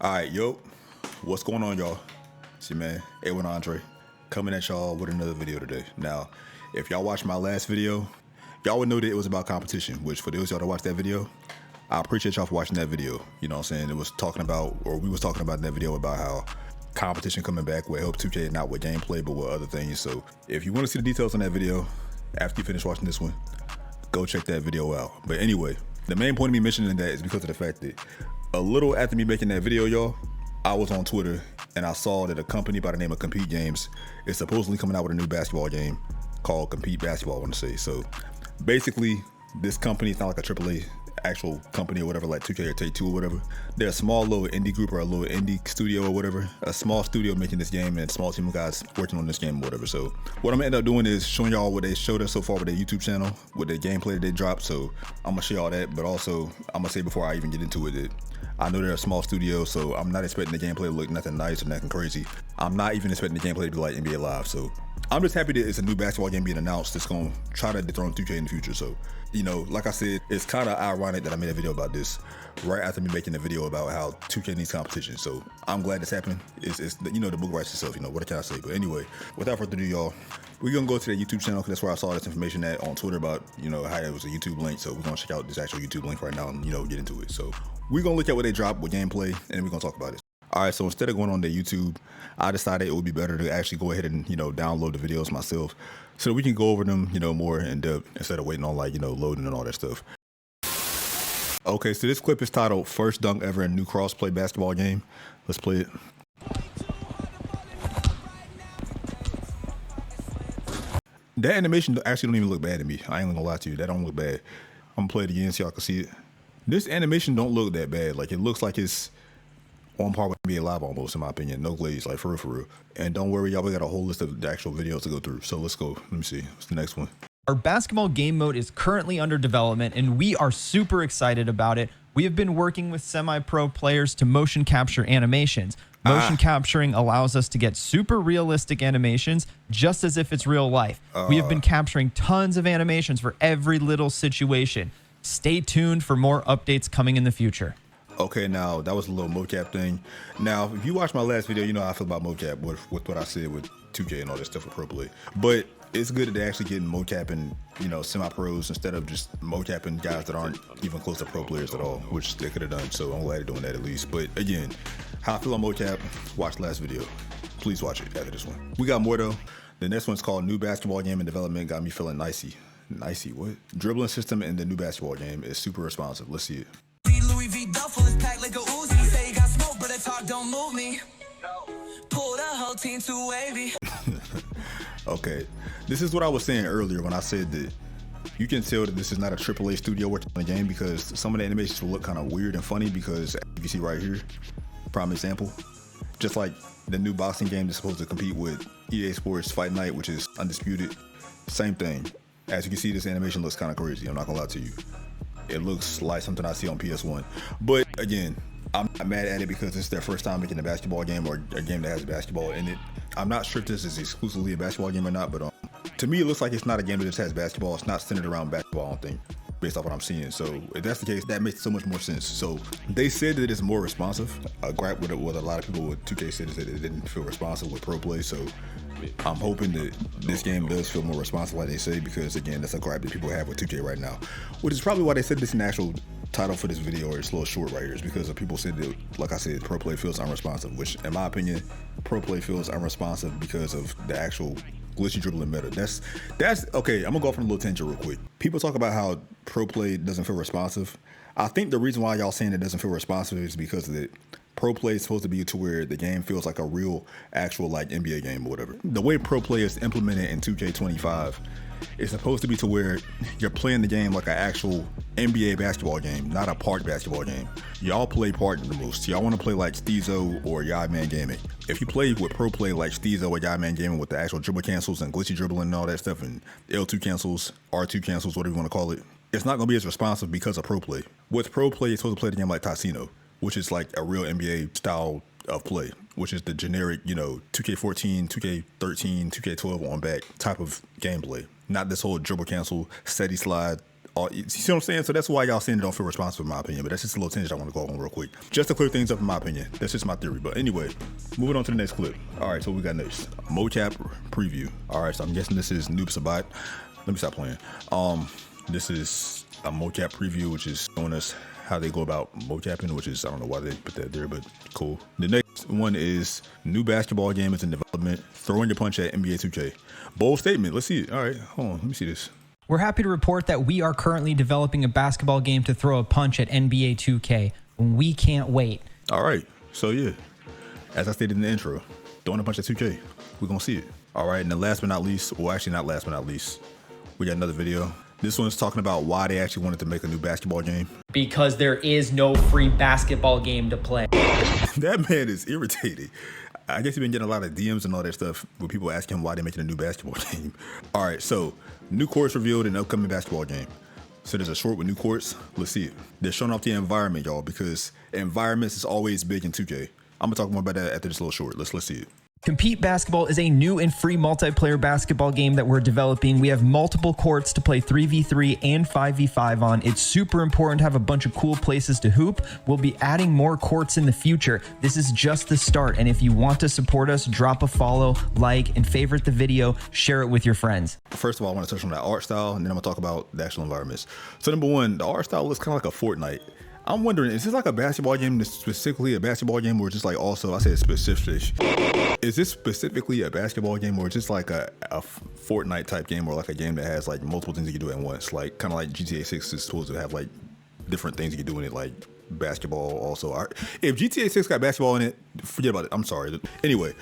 All right, yo, what's going on, y'all? See, man, A1 Andre coming at y'all with another video today. Now, if y'all watched my last video, y'all would know that it was about competition, which for those of y'all that watched that video, I appreciate y'all for watching that video. You know what I'm saying? It was talking about, or we was talking about in that video about how competition coming back will help 2K not with gameplay, but with other things. So if you want to see the details on that video, after you finish watching this one, go check that video out. But anyway, the main point of me mentioning that is because of the fact that a little after me making that video, y'all, I was on Twitter and I saw that a company by the name of Kompete Games is supposedly coming out with a new basketball game called Kompete Basketball, I want to say. So basically, this company is not like a AAA actual company or whatever, like 2K or Take-Two or whatever. They're a small little indie group or a little indie studio or whatever. A small studio making this game and a small team of guys working on this game or whatever. So what I'm gonna end up doing is showing y'all what they showed us so far with their YouTube channel, with their gameplay that they dropped. So I'm gonna show y'all that, but also I'm gonna say before I even get into it that I know they're a small studio, so I'm not expecting the gameplay to look nothing nice or nothing crazy. I'm not even expecting the gameplay to be like NBA Live. So I'm just happy that it's a new basketball game being announced that's gonna try to dethrone 2K in the future. So, you know, like I said, it's kind of ironic that I made a video about this right after me making a video about how 2K needs competition. So I'm glad this happened. It's you know, the book writes itself, you know, what can I say? But anyway, without further ado, y'all, we're gonna go to the YouTube channel because that's where I saw this information at on Twitter about, you know, how it was a YouTube link. So we're gonna check out this actual YouTube link right now and, you know, get into it. So we're gonna look at what they dropped with gameplay and then we're gonna talk about it. All right, so instead of going on the YouTube, I decided it would be better to actually go ahead and, you know, download the videos myself so we can go over them, you know, more in depth instead of waiting on, like, you know, loading and all that stuff. Okay, so this clip is titled First Dunk Ever in New Crossplay Basketball Game. Let's play it. That animation actually don't even look bad to me. I ain't gonna lie to you, that don't look bad. I'm gonna play it again so y'all can see it. This animation don't look that bad. Like, it looks like it's on par with NBA Live almost, in my opinion. No glaze, like for real. And don't worry, y'all, we got a whole list of the actual videos to go through. So let's go. Let me see. What's the next one? Our basketball game mode is currently under development and we are super excited about it. We have been working with semi-pro players to motion capture animations. Motion capturing allows us to get super realistic animations just as if it's real life. We have been capturing tons of animations for every little situation. Stay tuned for more updates coming in the future. Okay, now that was a little mocap thing. Now, if you watched my last video, you know how I feel about mocap with what I said with 2K and all that stuff with Pro Play. But it's good that they're actually getting mocapping, you know, semi-pros instead of just mocapping guys that aren't even close to pro players at all, which they could have done. So I'm glad they're doing that at least. But again, how I feel on mocap, watch the last video. Please watch it after this one. We got more though. The next one's called New Basketball Game in Development. Got me feeling nicey. Nicey, what? Dribbling system in the new basketball game is super responsive. Let's see it. Louis V duffel is packed like a Uzi. Say you got smoke, but that talk don't move me. Pull the whole team too wavy. Okay, this is what I was saying earlier when I said that you can tell that this is not a AAA studio working on the game because some of the animations will look kind of weird and funny because if you see right here, prime example, just like the new boxing game that's supposed to compete with EA Sports Fight Night, which is undisputed, same thing. As you can see, this animation looks kind of crazy. I'm not gonna lie to you. It looks like something I see on PS1. But again, I'm not mad at it because it's their first time making a basketball game or a game that has basketball in it. I'm not sure if this is exclusively a basketball game or not, but to me, it looks like it's not a game that just has basketball. It's not centered around basketball, I don't think, based off what I'm seeing. So if that's the case, that makes so much more sense. So they said that it's more responsive. A gripe with what a lot of people with 2K said is that it didn't feel responsive with Pro Play. So I'm hoping that this game does feel more responsive, like they say, because again, that's a gripe that people have with 2K right now, which is probably why they said this in the actual title for this video, or it's a little short right here, is because of people said that, like I said, Pro Play feels unresponsive, which in my opinion, Pro Play feels unresponsive because of the actual glitchy dribbling meta. That's okay. I'm gonna go off on a little tangent real quick. People talk about how Pro Play doesn't feel responsive. I think the reason why y'all saying it doesn't feel responsive is because of the Pro Play is supposed to be to where the game feels like a real, actual like NBA game or whatever. The way Pro Play is implemented in 2K25 is supposed to be to where you're playing the game like an actual NBA basketball game, not a park basketball game. Y'all play park the most. Y'all want to play like Steezo or Yardman Gaming. If you play with Pro Play like Steezo or Yardman Gaming with the actual dribble cancels and glitchy dribbling and all that stuff and L2 cancels, R2 cancels, whatever you want to call it, it's not going to be as responsive because of Pro Play. With Pro Play, you're supposed to play the game like Tassino, which is like a real NBA style of play, which is the generic, you know, 2K14, 2K13, 2K12 on back type of gameplay. Not this whole dribble cancel, steady slide, You see what I'm saying? So that's why y'all saying it don't feel responsible, in my opinion. But that's just a little tangent I want to go on real quick, just to clear things up, in my opinion. That's just my theory. But anyway, moving on to the next clip. All right, so we got next mocap preview. All right, so I'm guessing this is Noob Sabat. Let me stop playing. This is a mocap preview, which is showing us how they go about mocapping, which is, I don't know why they put that there, but cool. The next one is new basketball game is in development, throwing your punch at NBA 2K. Bold statement. Let's see it. All right, hold on. Let me see this. We're happy to report that we are currently developing a basketball game to throw a punch at NBA 2K. We can't wait. All right, so yeah, as I stated in the intro, throwing a punch at 2K. We're gonna see it. All right, and then last but not least, well, actually not last but not least, we got another video. This one's talking about why they actually wanted to make a new basketball game. Because there is no free basketball game to play. That man is irritated. I guess he's been getting a lot of DMs and all that stuff with people asking him why they're making a new basketball game. All right, so new courts revealed in the upcoming basketball game. So there's a short with new courts. Let's see it. They're showing off the environment, y'all, because environments is always big in 2K. I'm gonna talk more about that after this little short. Let's see it. Compete Basketball is a new and free multiplayer basketball game that we're developing. We have multiple courts to play 3v3 and 5v5 on. It's super important to have a bunch of cool places to hoop. We'll be adding more courts in the future. This is just the start, and if you want to support us, drop a follow, like, and favorite the video, share it with your friends. First of all, I want to touch on that art style, and then I'm gonna talk about the actual environments. So number one, the art style looks kind of like a Fortnite. I'm wondering, is this like a basketball game that's specifically a basketball game, or just like also, I said specific. Is this specifically a basketball game, or just like a Fortnite type game, or like a game that has like multiple things you can do at once? Like kind of like GTA 6 is supposed to have like different things you can do in it, like basketball also. If GTA 6 got basketball in it, forget about it. I'm sorry. Anyway,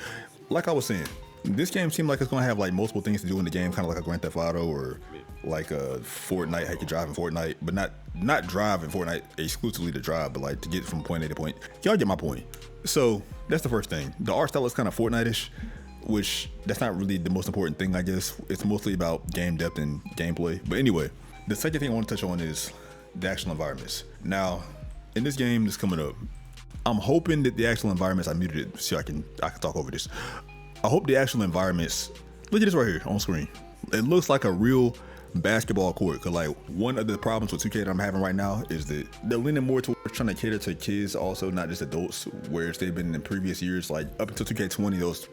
like I was saying, this game seemed like it's gonna have like multiple things to do in the game, kind of like a Grand Theft Auto or like a Fortnite, how you can drive in Fortnite, but not drive in Fortnite exclusively to drive, but like to get from point A to point. Y'all get my point. So that's the first thing. The art style is kind of Fortnite-ish, which that's not really the most important thing, I guess. It's mostly about game depth and gameplay. But anyway, the second thing I want to touch on is the actual environments. Now, in this game that's coming up, I'm hoping that the actual environments, I muted it so I can talk over this. I hope the actual environments, look at this right here on screen. It looks like a real basketball court, because like one of the problems with 2K that I'm having right now is that they're leaning more towards trying to cater to kids also, not just adults, whereas they've been in previous years, like up until 2K20, those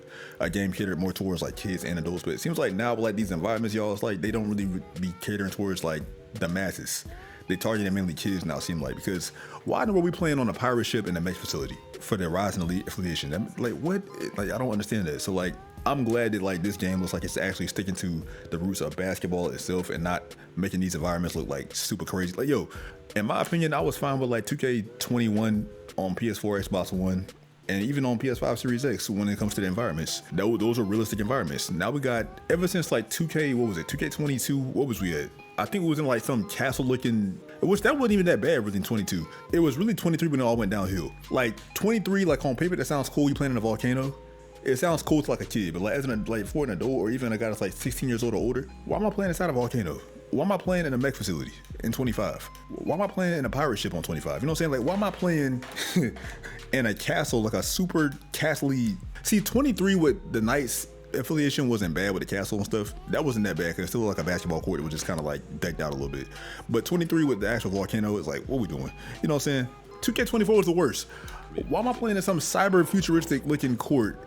game catered more towards like kids and adults. But it seems like now with like these environments, y'all, it's like they don't really be catering towards like the masses. They targeting mainly kids now, seem like, because why were we playing on a pirate ship in a mech facility for the Rising Elite affiliation? Like what? Like I don't understand that. So like I'm glad that like this game looks like it's actually sticking to the roots of basketball itself and not making these environments look like super crazy. Like yo, in my opinion, I was fine with like 2K21 on PS4, Xbox One, and even on PS5 Series X when it comes to the environments. Those are realistic environments. Now we got, ever since like 2K, what was it, 2K22, what was we at? I think it was in like some castle looking, which that wasn't even that bad really in 22. It was really 23 when it all went downhill. Like 23, like on paper, that sounds cool, you playing in a volcano. It sounds cool to like a kid, but like as an like for an adult or even a guy that's like 16 years old or older, why am I playing inside a volcano? Why am I playing in a mech facility in 25? Why am I playing in a pirate ship on 25? You know what I'm saying? Like, why am I playing in a castle, like a super castle-y? See, 23 with the Knights affiliation wasn't bad with the castle and stuff. That wasn't that bad because it's still like a basketball court. It was just kind of like decked out a little bit. But 23 with the actual volcano is like, what are we doing? You know what I'm saying? 2K24 was the worst. Why am I playing in some cyber futuristic looking court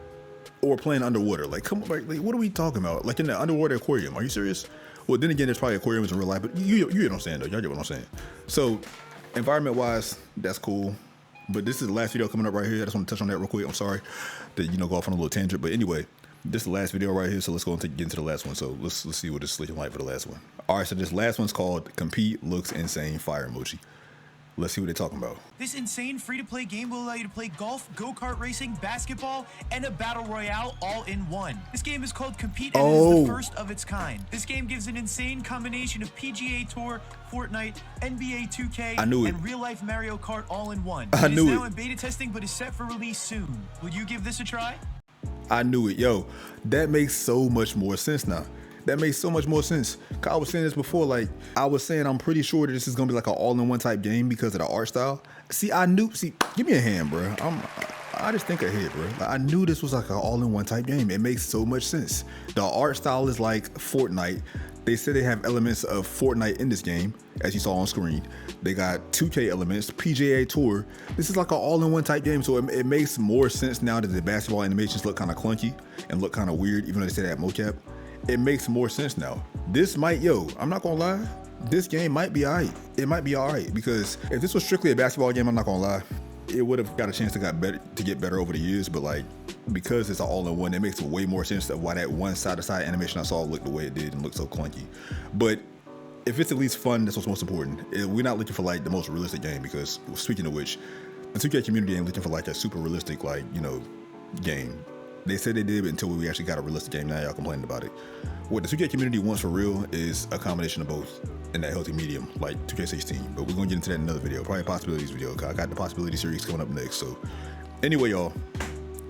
or playing underwater? Like, come on, like, what are we talking about? Like in the underwater aquarium? Are you serious? Well, then again, there's probably aquariums in real life, but you get what I'm saying, though. Y'all get what I'm saying. So, environment-wise, that's cool. But this is the last video coming up right here. I just want to touch on that real quick. I'm sorry to, go off on a little tangent. But anyway, this is the last video right here. So let's go and get into the last one. So let's see what it's looking like for the last one. All right, so this last one's called Compete Looks Insane Fire Emoji. Let's see what they're talking about. This insane free-to-play game will allow you to play golf, go-kart racing, basketball, and a battle royale all in one. This game is called Kompete and it is the first of its kind. This game gives an insane combination of PGA Tour, Fortnite, NBA 2K, and real-life Mario Kart all in one. It is now in beta testing, but is set for release soon. Will you give this a try? I knew it. Yo, that makes so much more sense now. That makes so much more sense. I was saying this before, like, I was saying I'm pretty sure that this is gonna be like an all-in-one type game because of the art style. See, give me a hand, bro. I just think ahead, bro. Like, I knew this was like an all-in-one type game. It makes so much sense. The art style is like Fortnite. They said they have elements of Fortnite in this game, as you saw on screen. They got 2K elements, PGA Tour. This is like an all-in-one type game, so it makes more sense now that the basketball animations look kind of clunky and look kind of weird, even though they say they have mocap. It makes more sense now. This might, I'm not gonna lie, this game might be alright. It might be alright, because if this was strictly a basketball game, I'm not gonna lie, it would have got a chance to get better over the years, but like, because it's an all-in-one, it makes way more sense of why that one side-to-side animation I saw looked the way it did and looked so clunky. But if it's at least fun, that's what's most important. We're not looking for like the most realistic game, because speaking of which, the 2K community ain't looking for like a super realistic, like, game. They said they did, but until we actually got a realistic game, now y'all complaining about it. What the 2K community wants for real is a combination of both in that healthy medium, like 2K16. But we're gonna get into that in another video, probably a possibilities video, because I got the possibility series coming up next. So anyway, y'all,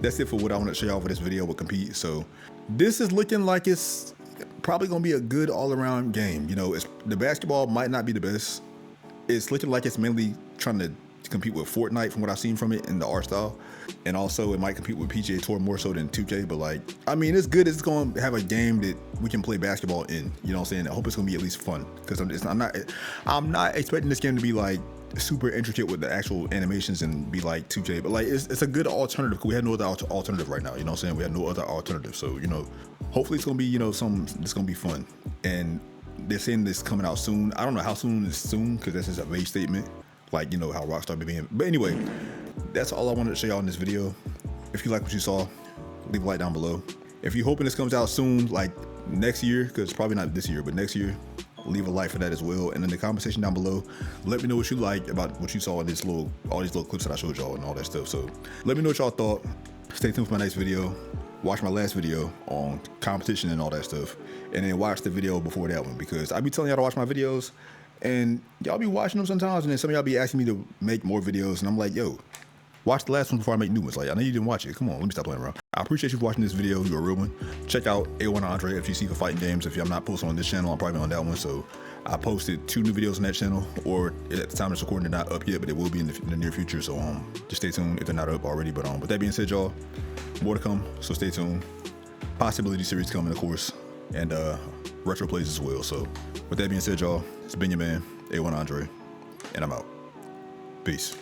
that's it for what I want to show y'all for this video with Kompete. So this is looking like it's probably gonna be a good all-around game. The basketball might not be the best. It's looking like it's mainly trying to compete with Fortnite from what I've seen from it in the art style, and also it might compete with PGA Tour more so than 2K. But like, I mean, it's good. It's going to have a game that we can play basketball in. You know what I'm saying? I hope it's going to be at least fun, because I'm not expecting this game to be like super intricate with the actual animations and be like 2K, but like it's a good alternative. We have no other alternative right now. You know what I'm saying? We have no other alternative. So hopefully it's going to be it's going to be fun. And they're saying this coming out soon. I don't know how soon is soon, because that's just a vague statement. Like, how Rockstar be being. But anyway, that's all I wanted to show y'all in this video. If you like what you saw, leave a like down below. If you're hoping this comes out soon, like next year, because it's probably not this year, but next year, leave a like for that as well. And in the comment section down below, let me know what you like about what you saw in all these little clips that I showed y'all and all that stuff. So let me know what y'all thought. Stay tuned for my next video. Watch my last video on competition and all that stuff, and then watch the video before that one, because I be telling y'all to watch my videos, and y'all be watching them sometimes, and then some of y'all be asking me to make more videos, and I'm like, watch the last one before I make new ones. Like, I know you didn't watch it. Come on, let me stop playing around. I appreciate you for watching this video. You're a real one. Check out A1 Andre FGC for fighting games. If I'm not posting on this channel, I'm probably on that one. So I posted 2 new videos on that channel, or at the time it's recording, they're not up yet, but it will be in the near future. So just stay tuned if they're not up already. But with that being said, y'all, more to come. So stay tuned. Possibility series coming, of course, and retro plays as well. So with that being said, y'all, it's been your man, A1 Andre, and I'm out. Peace.